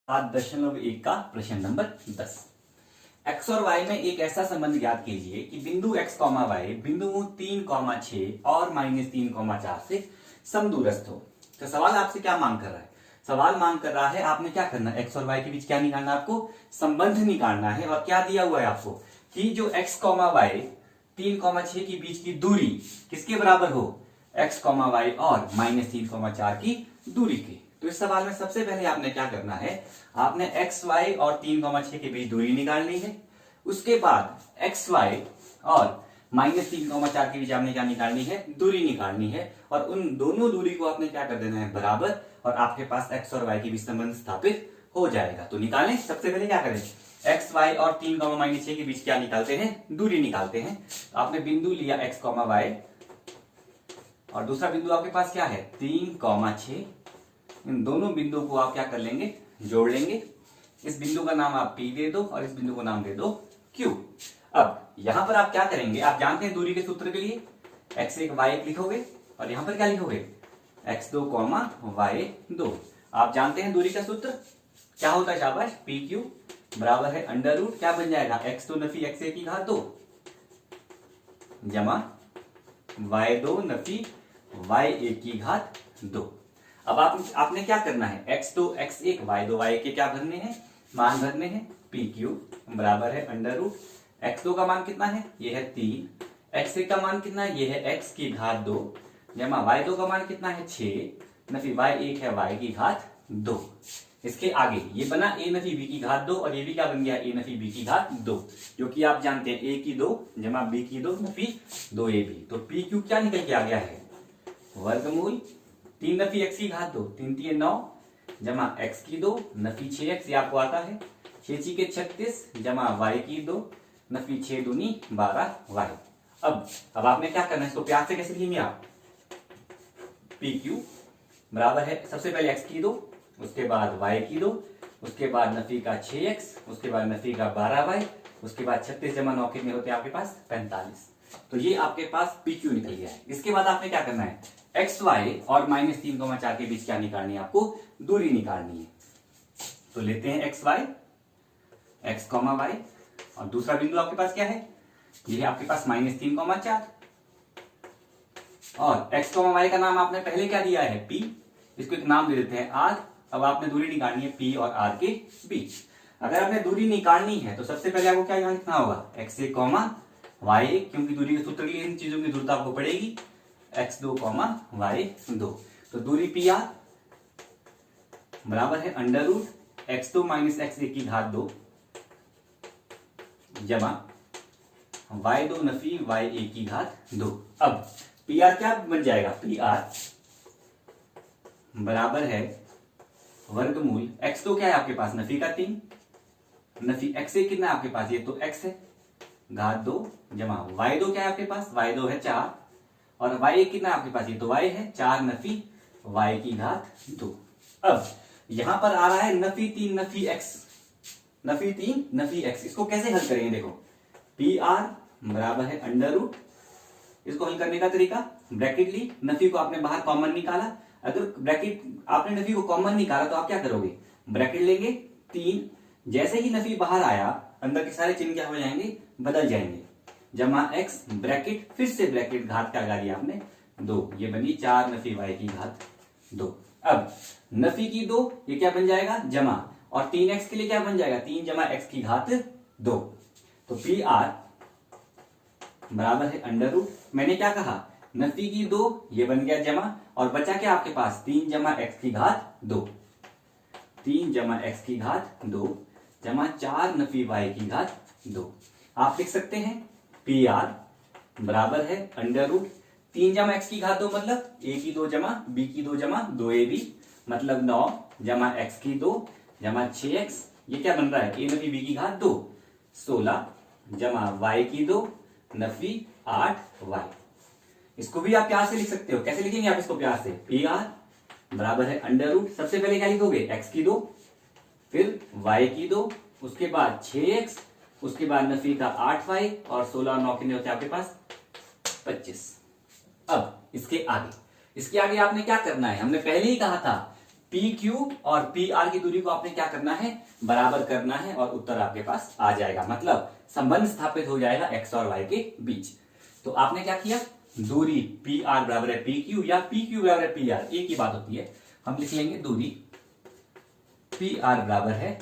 7.1 का प्रश्न number 10। x और y में एक ऐसा संबंध ज्ञात कीजिए कि बिंदु x, y बिंदु 3, 6 और -3, 4 से समदूरस्थ हो। तो सवाल आपसे क्या मांग कर रहा है? सवाल मांग कर रहा है आपने क्या करना है, x और y के बीच क्या निकालना है, आपको संबंध निकालना है। और क्या दिया हुआ है आपको कि जो x, y 3, 6 के बीच की दूरी किसके बराबर हो, x, y और -3, 4 की दूरी की। तो इस सवाल में सबसे पहले आपने क्या करना है, आपने x, y और 3, 6 के बीच दूरी निकालनी है। उसके बाद x, y और -3, 4 के बीच आपने क्या निकालनी है, दूरी निकालनी है। और उन दोनों दूरी को आपने क्या कर देना है, बराबर, और आपके पास x और y के बीच संबंध स्थापित हो जाएगा। तो निकालें। सबसे पहले क्या करें, x, y और 3, 6 के बीच क्या निकालते हैं, दूरी निकालते हैं। तो आपने बिंदु लिया x, y और दूसरा बिंदु आपके पास क्या है 3, 6। इन दोनों बिंदुओं को आप क्या कर लेंगे, जोड़ लेंगे। इस बिंदु का नाम आप P दे दो और इस बिंदु को नाम दे दो Q। अब यहां पर आप क्या करेंगे, आप जानते हैं दूरी के सूत्र के लिए x1 y1 लिखोगे और यहां पर क्या लिखोगे x2, y2। आप जानते हैं दूरी का सूत्र क्या होता है, शाबाश, PQ बराबर है अंडर रूट क्या बन जाएगा, x2 नफी x1 की घात 2 जमा y2 नफी y1 की घात 2। अब आपने क्या करना है, x2 x1 y2 y के क्या भरने हैं, मान भरने हैं। PQ बराबर है अंडर रूट x2 का मान कितना है, ये है 3, x1 का मान कितना है, ये है x की घात 2 जमा y2 का मान कितना है 6 नफी y1 है y की घात 2। इसके आगे ये बना a नफी b की घात 2 और ये भी क्या बन गया, a नफी b की घात 2, जो कि आप जानते हैं a की 2 जमा b की 2 नफी 2ab। तो PQ क्या निकल के आ गया है, वर्गमूल 3 नफी x की घात 2 3 3 9 जमा x की 2 नफी 6x, ये आपको आता है 6 के 36 जमा y की 2 नफी 6 दूनी 12y। अब आपने क्या करना है, इसको प्यार से कैसे लिखेंगे आप, PQ बराबर है सबसे पहले x की 2, उसके बाद y की 2, उसके बाद नफी का 6x, उसके बाद नफी का 12y, उसके बाद 36 जमा 9 कितने होते हैं आपके पास 45। तो ये आपके पास PQ निकल गया है। इसके बाद आपने क्या करना है, x, y और -3, 4 के बीच क्या निकालनी है, आपको दूरी निकालनी है। तो लेते हैं x, y और दूसरा बिंदु आपके पास क्या है, ये है आपके पास -3, 4 और x, y का नाम आपने पहले क्या दिया है P, इसको एक नाम दे देते हैं R। अब आपने दूरी निकालनी है P और R के बीच। अगर आपने दूरी निकालनी है तो सबसे पहले आपको क्या लिखना होगा, x1, y1, क्योंकि दूरी के सूत्र के लिए इन चीजों की जरूरत आपको पड़ेगी, x2, y2। तो दूरी PR बराबर है अंडर रूट x2 x1 की घात 2 जमा y2 नफी y1 की घात 2। अब PR क्या बन जाएगा, PR बराबर है वर्गमूल x2 क्या है आपके पास नफी का 3 नफी x1 कितना है आपके पास, ये तो x है घात 2 जमा y2 क्या है आपके पास, y2 है 4 और y1 कितना है आपके पास, ये तो y है 4 नफी y की घात 2। अब यहां पर आ रहा है नफी 3 नफी x, नफी 3 नफी x, इसको कैसे हल करेंगे, देखो PR बराबर है अंडर रूट, इसको हल करने का तरीका ब्रैकेट ली, नफी को आपने बाहर कॉमन निकाला। अगर ब्रैकेट आपने नफी को कॉमन निकाला तो आप क्या करोगे, ब्रैकेट लेंगे 3, जैसे ही नफी बाहर आया अंदर के सारे चिन्ह क्या हो जाएंगे, बदल जाएंगे, जमा x ब्रैकेट फिर से ब्रैकेट घात क्या लगा दिया आपने 2, ये बनी 4 नफी y की घात 2। अब नफी की 2 ये क्या बन जाएगा जमा, और 3x के लिए क्या बन जाएगा 3 जमा x की घात 2। तो PR बराबर है अंडर रूट, मैंने क्या कहा नफी की 2 ये बन गया जमा, और बचा क्या आपके पास 3 जमा x की घात 2, 3 जमा x की घात 2 जमा 4 नफी y की घात 2। आप लिख सकते हैं PR बराबर है अंडर रूट 3 जमा x की घात 2 मतलब a की 2 जमा b की 2 जमा 2ab, मतलब 9 जमा x की 2 जमा 6x, ये क्या बन रहा है a नफी b की घात 2 16 जमा y की 2 नफी 8y। इसको भी आप प्यार से लिख सकते हो, कैसे लिखेंगे आप इसको प्यार से, PR बराबर है अंडर रूट, सबसे पहले क्या लिखोगे x की 2, फिर y की 2, उसके बाद 6x, उसके बाद नफी का 8y और 16 9 कितने होते हैं आपके पास 25। अब इसके आगे आपने क्या करना है, हमने पहले ही कहा था पी क्यू और पी आर की दूरी को आपने क्या करना है, बराबर करना है, और उत्तर आपके पास आ जाएगा, मतलब संबंध स्थापित हो जाएगा एक्स और वाई के बीच। तो आपने क्या किया, दूरी पी आर बराबर है पी क्यू या पी क्यू बराबर है पी आर, एक ही बात होती है। हम लिख लेंगे दूरी पी आर बराबर है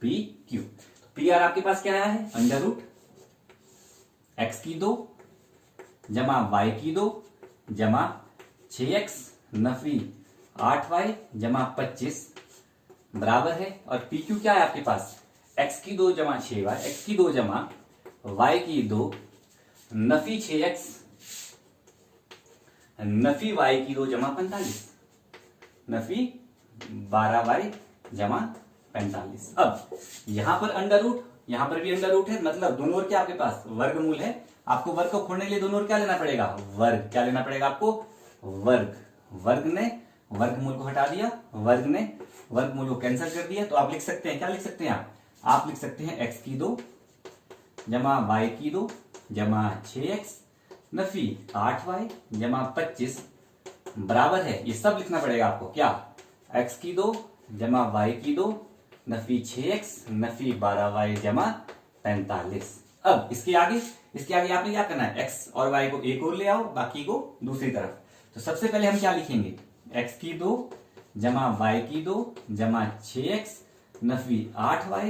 पी क्यू। पी आर आपके पास क्या आया है, अंडर रूट एक्स की 2 जमा वाई की 2 जमा 6x नफी 8y जमा 25 बराबर है, और पी क्यू क्या है आपके पास, x की 2 जमा 6y, x की 2 जमा y की 2 नफी 6x नफी y की 2 जमा 45 नफी 12y जमा 45। अब यहां पर अंडर रूट, यहां पर भी अंडर रूट है, मतलब दोनों ओर क्या आपके पास वर्गमूल है। आपको वर्ग को खोलने के लिए दोनों ओर क्या लेना पड़ेगा, वर्ग। क्या लेना पड़ेगा आपको, वर्ग। वर्ग ने वर्गमूल को हटा दिया, वर्ग ने वर्गमूल को कैंसिल कर दिया, तो आप लिख सकते हैं, क्या लिख सकते हैं आप लिख सकते हैं x की 2 जमा y की 2 जमा 6x नफी 8y जमा 25 बराबर है, ये सब लिखना पड़ेगा आपको, क्या, x की 2 जमा y की 2 नफी 6x नफी 12y जमा 45। अब इसके आगे आपने क्या करना है, x और y को एक और ले आओ, बाकी को दूसरी तरफ। तो सबसे पहले हम क्या लिखेंगे, x की 2 जमा y की 2 जमा 6x नफी 8y,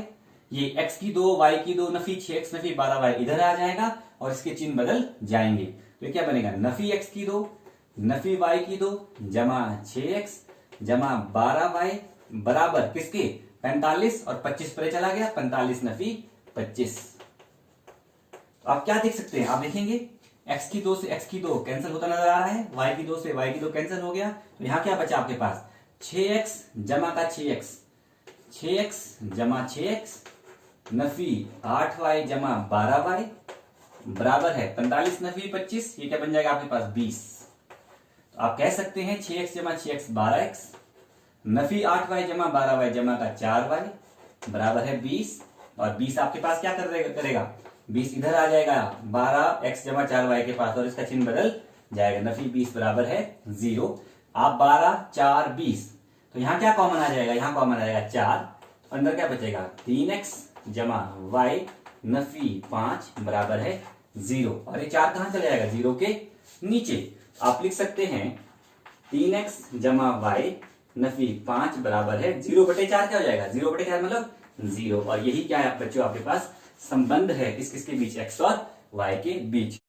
ये x की 2 y की 2 नफी 6x नफी 12y इधर आ जाएगा और इसके चिन्ह बदल जाएंगे, तो क्या बनेगा, नफी x की 2 नफी y की 2 जमा 6x जमा 12y बराबर किसके, 45, और 25 पर चला गया, 45 नफी 25। तो आप क्या देख सकते हैं, आप देखेंगे x की 2 से x की 2 कैंसिल होता नजर आ रहा है, y की 2 से y की 2 कैंसिल हो गया, तो यहां क्या बचा आपके पास, 6x जमा का 6x जमा 6x नफी 8y जमा 12y बराबर है 45 नफी 25, ये क्या बन जाएगा आपके पास 20। तो आप कह सकते हैं 6x जमा 6x 12x नफी 8y जमा 12y जमा का 4y बराबर है 20, और 20 आपके पास क्या करेगा 20 इधर आ जाएगा 12x जमा 4y के पास, और इसका चिन्ह बदल जाएगा, नफी 20 बराबर है 0। आप 12 4 20, तो यहां क्या कॉमन आ जाएगा, यहां कॉमन आ जाएगा 4, तो अंदर क्या बचेगा 3x जमा y नफी 5 बराबर है 0, और ये 4 कहां चला जाएगा, 0 के नीचे। आप लिख सकते हैं 3x जमा y नफी 5 बराबर है 0/4, क्या हो जाएगा 0/4 मतलब 0, और यही क्या है बच्चों आपके पास संबंध है किसके बीच, x और y के बीच।